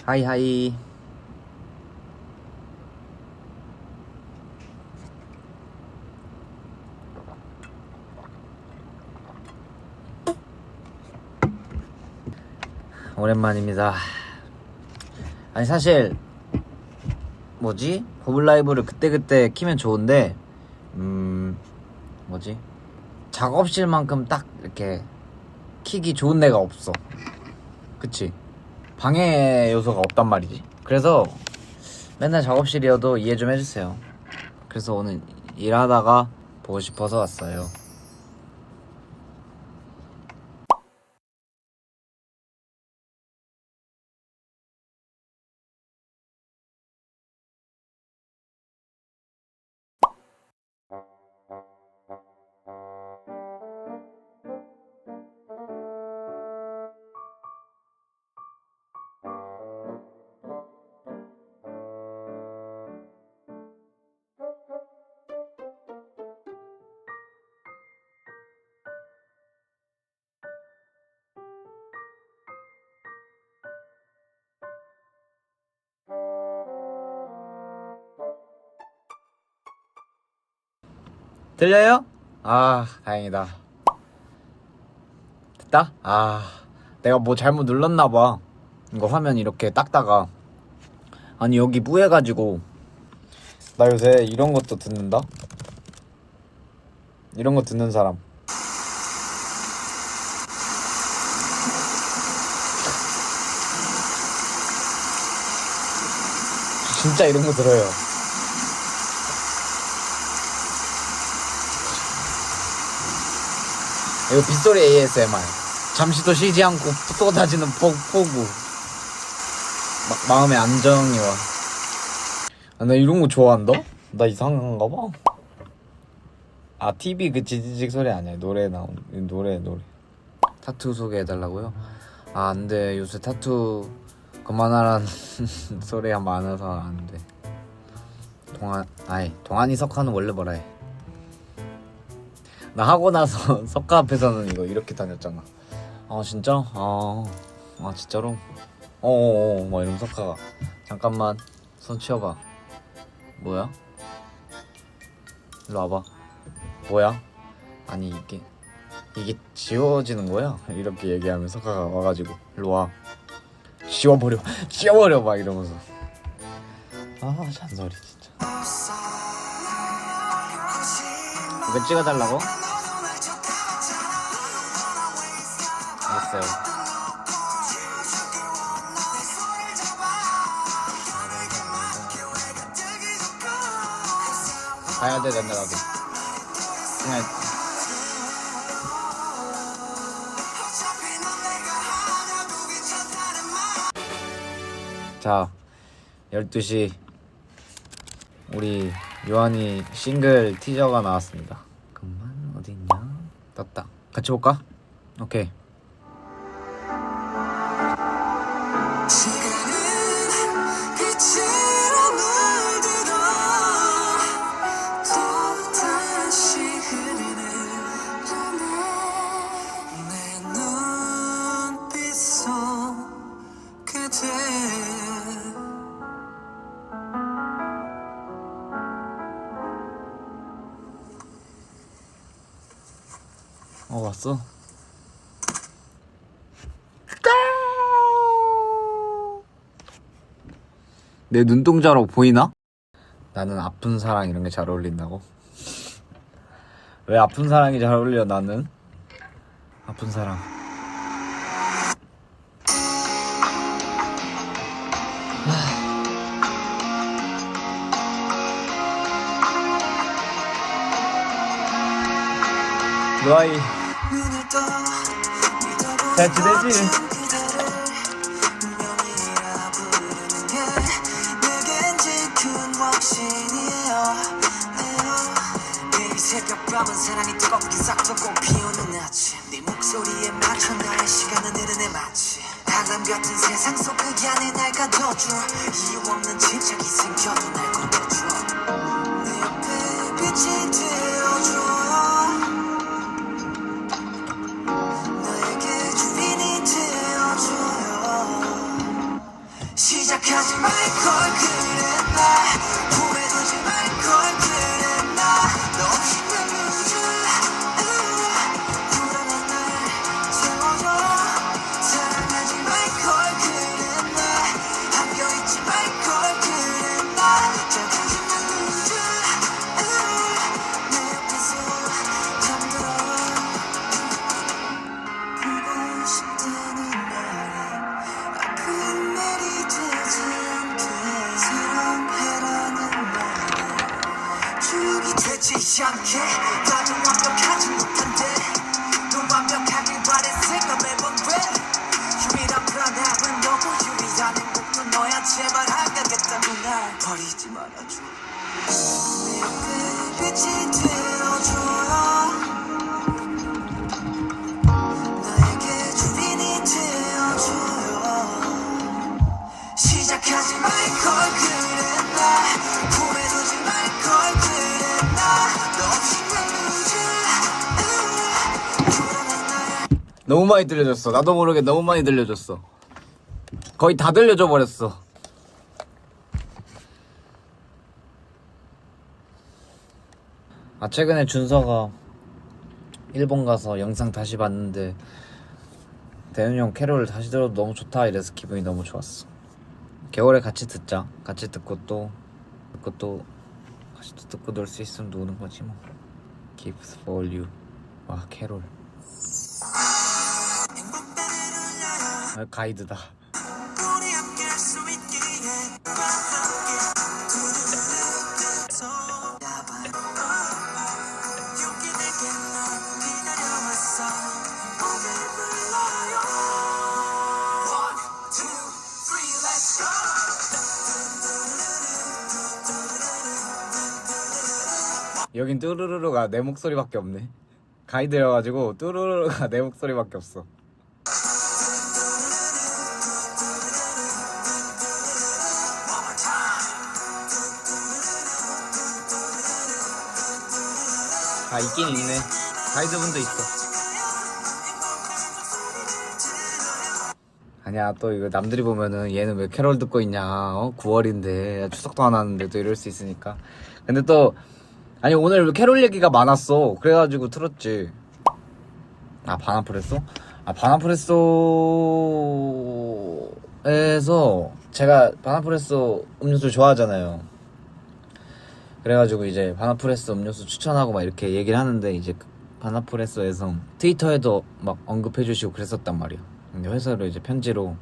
하이하이. 오랜만입니다. 아니 사실 뭐지? 버블 라이브를 그때그때 키면 좋은데 뭐지? 작업실만큼 딱 이렇게 키기 좋은 데가 없어. 그치? 방해 요소가 없단 말이지. 그래서 맨날 작업실이어도 이해 좀 해주세요. 그래서 오늘 일하다가 보고 싶어서 왔어요. 들려요? 아, 다행이다. 됐다? 내가 뭐 잘못 눌렀나봐. 이거 화면 이렇게 닦다가. 아니, 여기 뿌해가지고. 나 요새 이런 것도 듣는다? 이런 거 듣는 사람. 진짜 이런 거 들어요. 이거 빗소리 ASMR. 잠시도 쉬지 않고 쏟아지는 폭우. 마음의 안정이 와. 나 이런 거 좋아한다? 나 이상한가 봐. TV 그 지지직 소리 아니야. 노래 노래. 타투 소개해달라고요? 안돼. 요새 타투 그만하라는 소리가 많아서 안돼. 동안이 석화는 원래 뭐라 해. 나 하고 나서 석가 앞에서는 이거 이렇게 다녔잖아. 진짜? 진짜로? 막 이러면 석가가 잠깐만 손 치워봐. 뭐야? 일로 와봐. 뭐야? 아니 이게 지워지는 거야? 이렇게 얘기하면 석가가 와가지고 일로 와. 지워버려 막 이러면서. 잔소리 진짜. 이거 찍어달라고? 알았어요. 가야 돼. 나도 그냥. 자, 12시 우리 요한이 싱글 티저가 나왔습니다. 잠깐만, 어디있냐? 떴다. 같이 볼까? 오케이. 왔어? 내 눈동자로 보이나? 나는 아픈 사랑 이런 게 잘 어울린다고? 왜 아픈 사랑이 잘 어울려? 나는 아픈 사랑. 너아이 잘 지내지? 새벽밤은 사랑이 뜨겁게 싹트고 피우는 아침 네 목소리에 맞춰 나의 시간은 흐르네 마치 한람 같은 세상 속 그 안에 날 가둬줘 이유 없는 집착이 생겨도 날 건너줘 내 옆에 빛이 되어줘 나에게 주인이 되어줘요 바라지 않게 나도 완벽하지 못한데 넌 완벽하길 바랬을까 매번 왜 유일한 불안함은 너고 유일한 행복도 너야 제발 안 가겠다고 날 버리지 말아줘 내 빛이 되어줘요 나에게 주인이 되어줘요 시작하지 말걸 그랬나 품에두지 말걸 그랬나 너 없이 난 너무 많이 들려줬어. 나도 모르게 너무 많이 들려줬어. 거의 다 들려줘 버렸어. 최근에 준서가 일본 가서 영상 다시 봤는데 대현이 형 캐롤을 다시 들어도 너무 좋다 이래서 기분이 너무 좋았어. 겨울에 같이 듣자. 같이 듣고 또 같이 또 듣고 놀 수 있으면 노는 거지 뭐. Keeps for you. 와 캐롤. 가이드다. 여긴 뚜루루루가 내 목소리밖에 없네. 가이드여가지고 뚜루루루가 내 목소리밖에 없어. 있긴 있네. 가이드분도 있어. 아니야 또 이거 남들이 보면은 얘는 왜 캐롤 듣고 있냐 9월인데 추석도 안 왔는데 또 이럴 수 있으니까. 근데 또 아니 오늘 캐롤 얘기가 많았어. 그래가지고 틀었지. 바나프레소? 바나프레소에서 제가 바나프레소 음료수 좋아하잖아요. 그래가지고 이제 바나프레소 음료수 추천하고 막 이렇게 얘기를 하는데 이제 바나프레소에서 트위터에도 막 언급해주시고 그랬었단 말이야. 근데 회사로 이제 편지로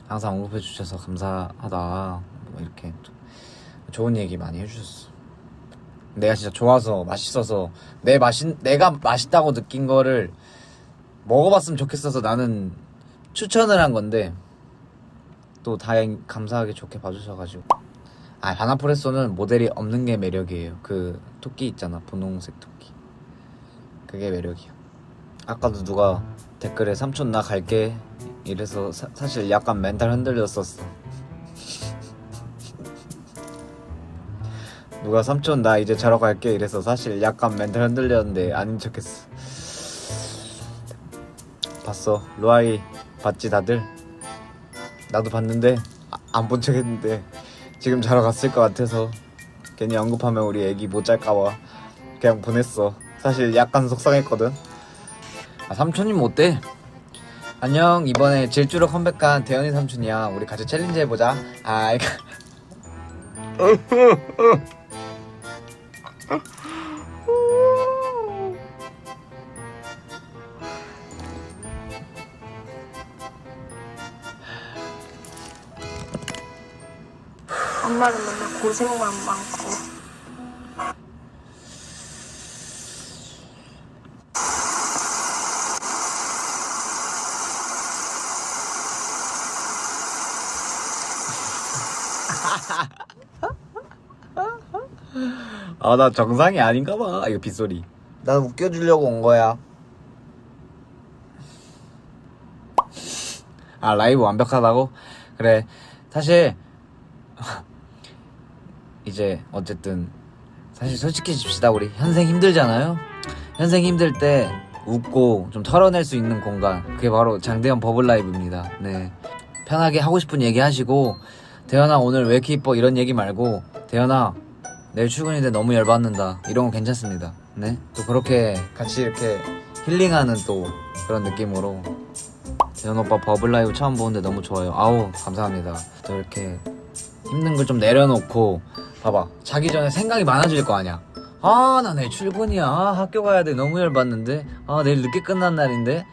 항상 언급해주셔서 감사하다 뭐 이렇게 좋은 얘기 많이 해주셨어. 내가 진짜 좋아서 맛있어서 내가 맛있다고 느낀 거를 먹어봤으면 좋겠어서 나는 추천을 한 건데 또 감사하게 좋게 봐주셔가지고. 바나프레소는 모델이 없는 게 매력이에요. 그 토끼 있잖아 분홍색 토끼 그게 매력이야. 아까도 누가 댓글에 삼촌 나 갈게 이래서 사실 약간 멘탈 흔들렸었어. 누가 삼촌 나 이제 자러 갈게 이래서 사실 약간 멘탈 흔들렸는데 아닌 척했어. 봤어? 루아이 봤지 다들? 나도 봤는데 안 본 척 했는데 지금 자러 갔을 것 같아서 괜히 언급하면 우리 애기 못 잘까봐 그냥 보냈어. 사실 약간 속상했거든. 삼촌님 어때? 안녕 이번에 질주로 컴백한 대현이 삼촌이야. 우리 같이 챌린지 해보자. 엄마는 맨날 고생만 많고 나 정상이 아닌가봐. 이거 빗소리. 난 웃겨주려고 온 거야. 라이브 완벽하다고? 그래 사실 이제 어쨌든 사실 솔직해집시다. 우리 현생 힘들잖아요. 현생 힘들 때 웃고 좀 털어낼 수 있는 공간, 그게 바로 장대현 버블라이브입니다. 네, 편하게 하고 싶은 얘기 하시고, 대현아 오늘 왜 이렇게 이뻐 이런 얘기 말고, 대현아 내일 출근인데 너무 열받는다 이런 거 괜찮습니다. 네, 또 그렇게 같이 이렇게 힐링하는 또 그런 느낌으로 대현 오빠 버블라이브 처음 보는데 너무 좋아요. 아우 감사합니다. 또 이렇게 힘든 걸 좀 내려놓고, 봐봐, 자기 전에 생각이 많아질 거 아니야. 나 내일 출근이야. 학교 가야 돼. 너무 열받는데. 내일 늦게 끝난 날인데.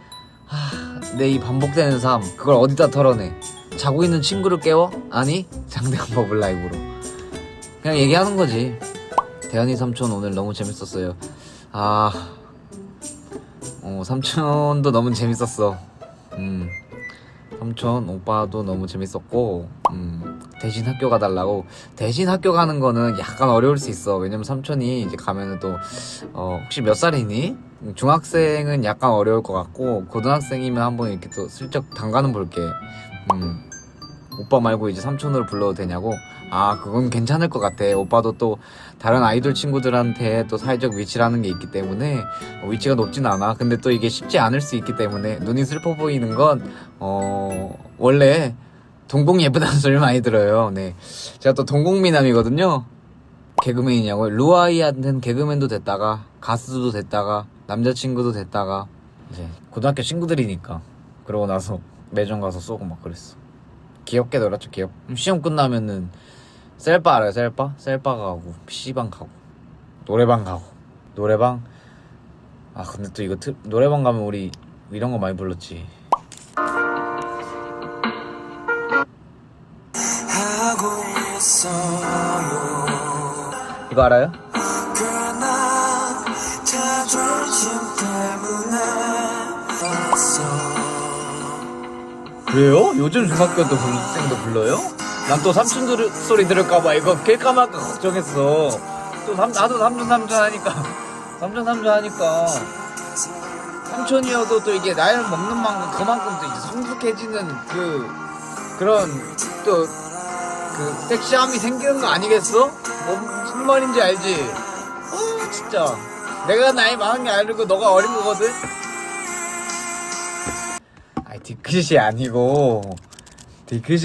내 이 반복되는 삶, 그걸 어디다 털어내? 자고 있는 친구를 깨워? 아니, 장대현 버블라이브로 그냥 얘기하는 거지. 대현이 삼촌 오늘 너무 재밌었어요. 삼촌도 너무 재밌었어. 삼촌 오빠도 너무 재밌었고, 대신 학교 가달라고. 대신 학교 가는 거는 약간 어려울 수 있어. 왜냐면 삼촌이 이제 가면은 또 혹시 몇 살이니? 중학생은 약간 어려울 것 같고, 고등학생이면 한번 이렇게 또 슬쩍 담가는 볼게. 오빠 말고 이제 삼촌으로 불러도 되냐고? 그건 괜찮을 것 같아. 오빠도 또 다른 아이돌 친구들한테 또 사회적 위치라는 게 있기 때문에 위치가 높진 않아. 근데 또 이게 쉽지 않을 수 있기 때문에 눈이 슬퍼 보이는 건 원래 동공 예쁘다는 소리를 많이 들어요. 네, 제가 또 동공미남이거든요. 개그맨이냐고. 루아이한테는 개그맨도 됐다가 가수도 됐다가 남자친구도 됐다가 이제 고등학교 친구들이니까 그러고 나서 매점 가서 쏘고 막 그랬어. 귀엽게 놀았죠. 시험 끝나면은 셀바 알아요? 셀바 가고 PC방 가고 노래방 가고. 노래방 근데 또 이거 노래방 가면 우리 이런 거 많이 불렀지. 이거 알아요? 그래요? 요즘 중학교 학생도 불러요? 난 또 삼촌 소리 들을까봐 이거 낄까 말까 걱정했어. 또 나도 삼촌 하니까 삼촌이어도 또 이게 나이를 먹는 만큼 그만큼 또 이제 성숙해지는 그런 또 섹시함이 생기는 거 아니겠어? 무슨 말인지 알지? 진짜 내가 나이 많은 게 알고 너가 어린 거거든? 뒤끝이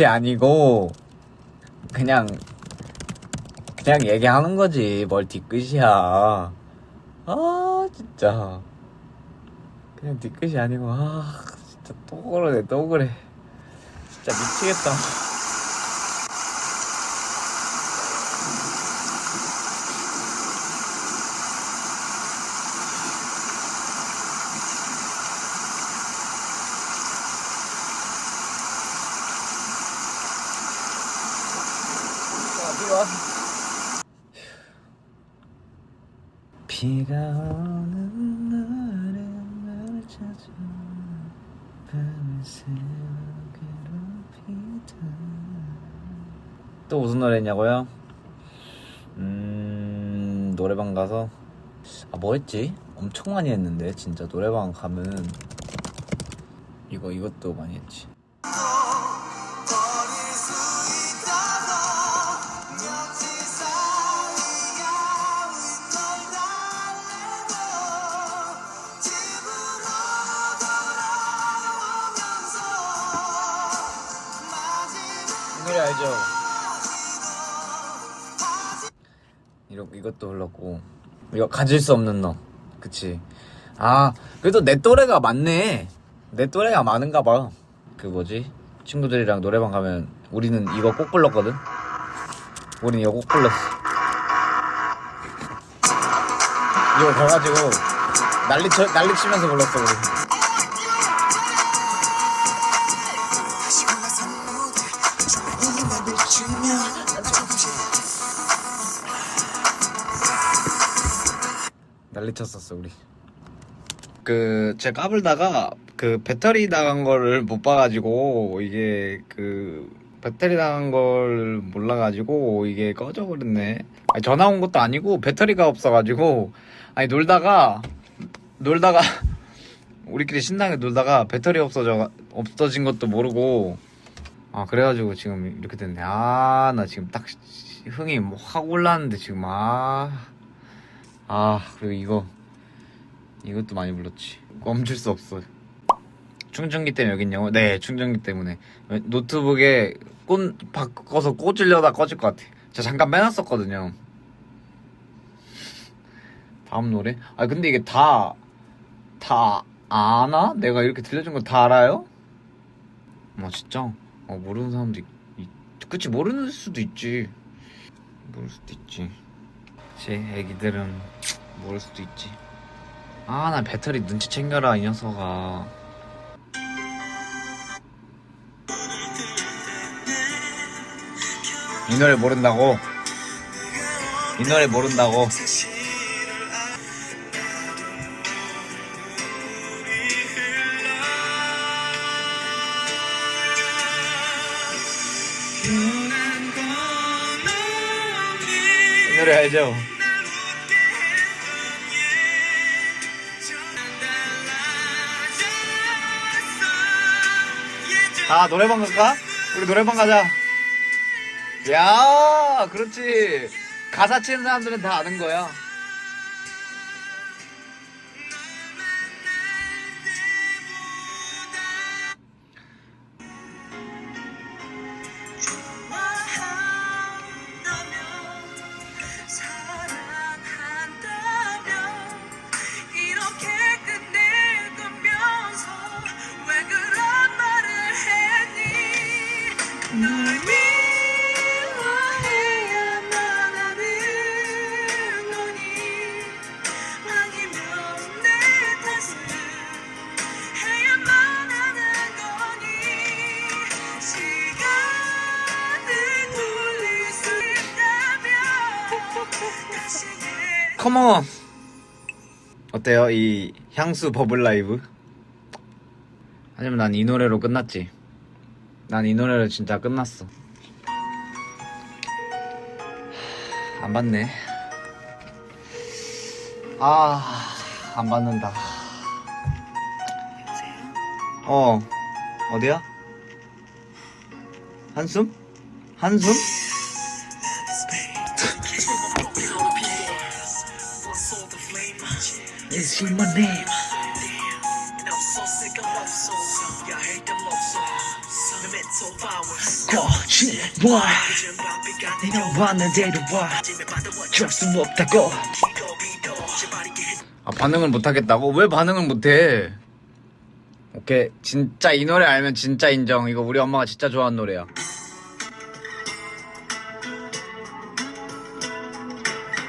아니고 그냥 얘기하는 거지. 뭘 뒤끝이야. 진짜 그냥 뒤끝이 아니고 진짜 또 그래 진짜 미치겠다. 비가 오는 날엔 나를 찾아 밤을 새워 괴롭히다. 또 무슨 노래 했냐고요? 노래방 가서 뭐 했지? 엄청 많이 했는데 진짜 노래방 가면 이것도 많이 했지. 노래 알죠? 이것도 불렀고, 이거 가질 수 없는 너. 그치? 그래도 내 또래가 많네. 내 또래가 많은가 봐. 친구들이랑 노래방 가면 우리는 이거 꼭 불렀거든. 우린 이거 꼭 불렀어. 이거 가가지고 난리치면서 불렀어 우리. 난리쳤었어 우리. 제가 까불다가 배터리 나간 거를 못 봐가지고 이게 배터리 나간 걸 몰라가지고 이게 꺼져버렸네. 전화 온 것도 아니고 배터리가 없어가지고 놀다가 우리끼리 신나게 놀다가 배터리 없어진 것도 모르고 그래가지고 지금 이렇게 됐네. 나 지금 딱 흥이 확 올랐는데 지금 그리고 이것도 많이 불렀지. 멈출 수 없어. 충전기 때문에 여기 있냐고? 네, 충전기 때문에. 노트북에 바꿔서 꽂으려다 꺼질 것 같아. 제가 잠깐 빼놨었거든요. 다음 노래? 근데 이게 다 아나? 내가 이렇게 들려준 거 다 알아요? 진짜? 모르는 사람도 그치, 모르는 수도 있지. 모를 수도 있지. 제 애기들은 모를 수도 있지. 나 배터리 눈치 챙겨라 이 녀석아. 이 노래 모른다고? 이 노래 모른다고. 이 노래 알죠? 아, 노래방 갈까? 우리 노래방 가자. 야, 그렇지. 가사 치는 사람들은 다 아는 거야. 컴온. 어때요? 이 향수 버블 라이브? 하지만 난 이 노래로 끝났지. 난 이 노래로 진짜 끝났어. 안 받네. 안 받는다. 어디야? 한숨? 한숨? Is he my name? 거짓말 내가 왔는데도 와 줄 수 없다고. 반응을 못하겠다고? 왜 반응을 못해? 오케이, 진짜 이 노래 알면 진짜 인정. 이거 우리 엄마가 진짜 좋아하는 노래야.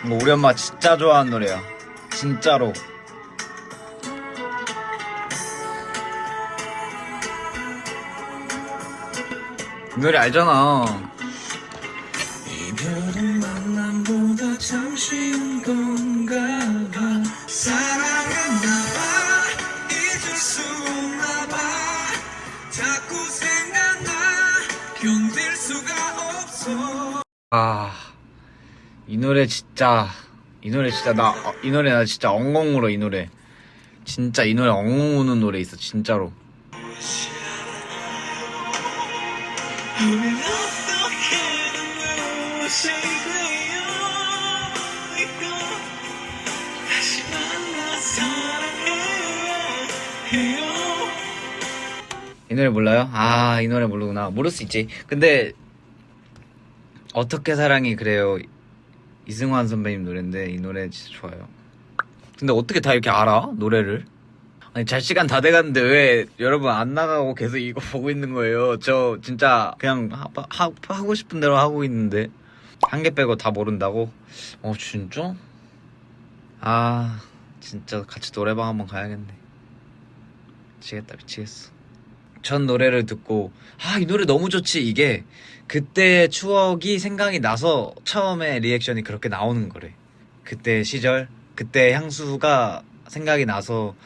이거 우리 엄마가 진짜 좋아하는 노래야. 진짜로. 이 노래 알잖아. 이별은 만남보다 참 쉬운 건가 봐. 사랑했나 봐. 잊을 수 없나 봐. 자꾸 생각나. 견딜 수가 없어. 이 노래 진짜 나 진짜 엉엉 울어. 이 노래 진짜, 이 노래 엉엉 우는 노래 있어 진짜로. 이 노래 몰라요? 이 노래 모르구나. 모를 수 있지. 근데 어떻게 사랑이 그래요, 이승환 선배님 노래인데 이 노래 진짜 좋아요. 근데 어떻게 다 이렇게 알아? 노래를? 아니, 잘 시간 다 돼갔는데 왜 여러분 안 나가고 계속 이거 보고 있는 거예요? 저 진짜 그냥 하고 싶은 대로 하고 있는데 한 개 빼고 다 모른다고? 진짜? 진짜 같이 노래방 한번 가야겠네. 미치겠다, 미치겠어. 전 노래를 듣고 이 노래 너무 좋지. 이게 그때의 추억이 생각이 나서 처음에 리액션이 그렇게 나오는 거래. 그때 시절, 그때 향수가 생각이 나서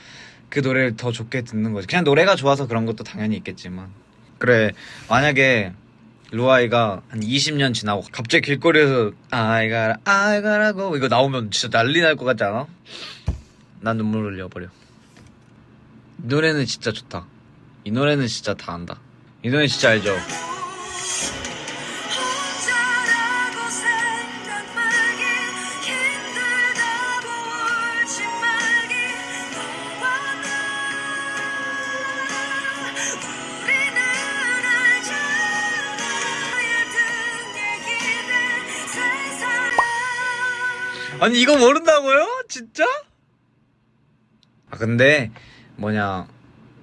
그 노래를 더 좋게 듣는 거지. 그냥 노래가 좋아서 그런 것도 당연히 있겠지만. 그래, 만약에 루아이가 한 20년 지나고 갑자기 길거리에서 아이가라고 이거 나오면 진짜 난리 날 것 같지 않아? 난 눈물 흘려버려. 이 노래는 진짜 좋다. 이 노래는 진짜 다 안다. 이 노래 진짜 알죠? 아니, 이거 모른다고요? 진짜? 근데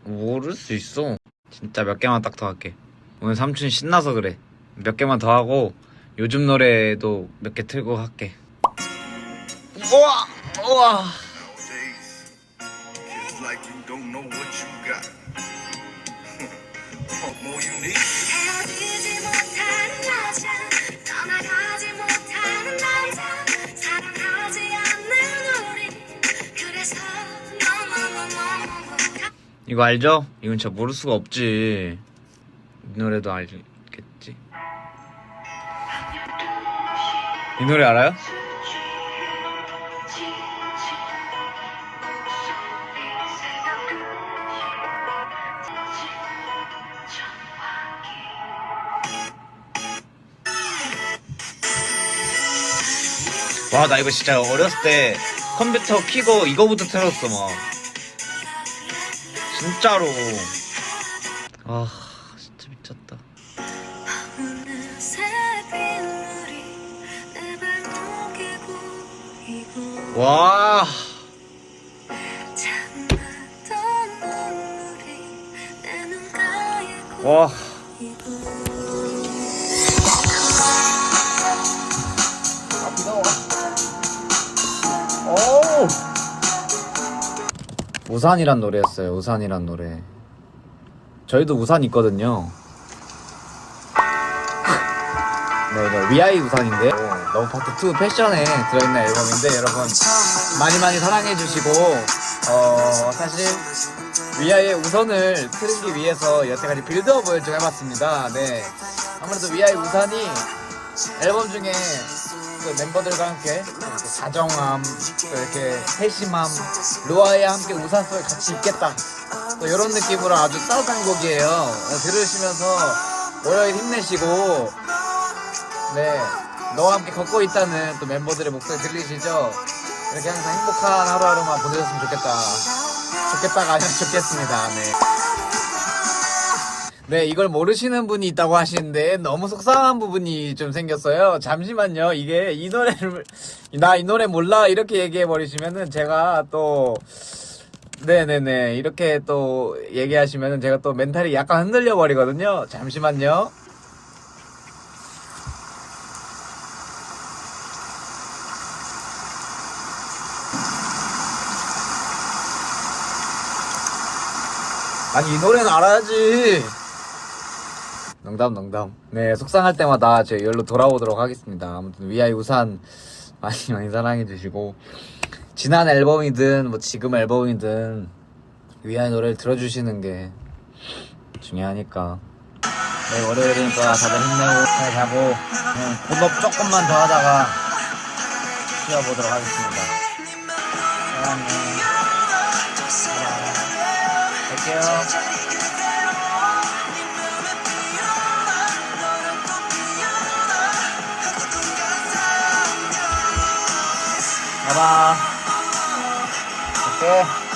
모를 수 있어. 진짜 몇 개만 딱 더 할게. 오늘 삼촌이 신나서 그래. 몇 개만 더 하고 요즘 노래도 몇 개 틀고 할게. 우와. 이거 알죠? 이건 진짜 모를 수가 없지. 이 노래도 알겠지? 이 노래 알아요? 와, 나 이거 진짜 어렸을 때 컴퓨터 키고 이거부터 틀었어, 막. 진짜로. 아, 진짜 미쳤다. 와. 와. 오! 우산이란 노래였어요. 우산이란 노래. 저희도 우산 있거든요. 네, 이거 위아이 우산인데 너무 파트 2 패션에 들어있는 앨범인데 여러분 많이 사랑해주시고 사실 위아이의 우산을 틀기 위해서 여태까지 빌드업을 좀 해봤습니다. 네, 아무래도 위아이 우산이 앨범 중에 그 멤버들과 함께 이렇게 다정함, 또 이렇게 세심함, 루아이와 함께 우산 속에 같이 있겠다, 또 이런 느낌으로 아주 따뜻한 곡이에요. 들으시면서 월요일 힘내시고, 네, 너와 함께 걷고 있다는 또 멤버들의 목소리 들리시죠? 이렇게 항상 행복한 하루하루만 보내셨으면 좋겠다가 아니라 좋겠습니다. 네. 네, 이걸 모르시는 분이 있다고 하시는데 너무 속상한 부분이 좀 생겼어요. 잠시만요. 이게 이 노래를 나 이 노래 몰라 이렇게 얘기해 버리시면은 제가 또 네네네 이렇게 또 얘기하시면은 제가 또 멘탈이 약간 흔들려 버리거든요. 잠시만요. 아니 이 노래는 알아야지. 농담. 네, 속상할 때마다 제 열로 돌아오도록 하겠습니다. 아무튼 위아이 우산 많이 사랑해주시고, 지난 앨범이든 뭐 지금 앨범이든 위아이 노래를 들어주시는 게 중요하니까. 네, 월요일이니까 다들 힘내고 잘 자고 본업 조금만 더 하다가 쉬어보도록 하겠습니다. 사랑해. 갈게요. 봐봐. 오케이.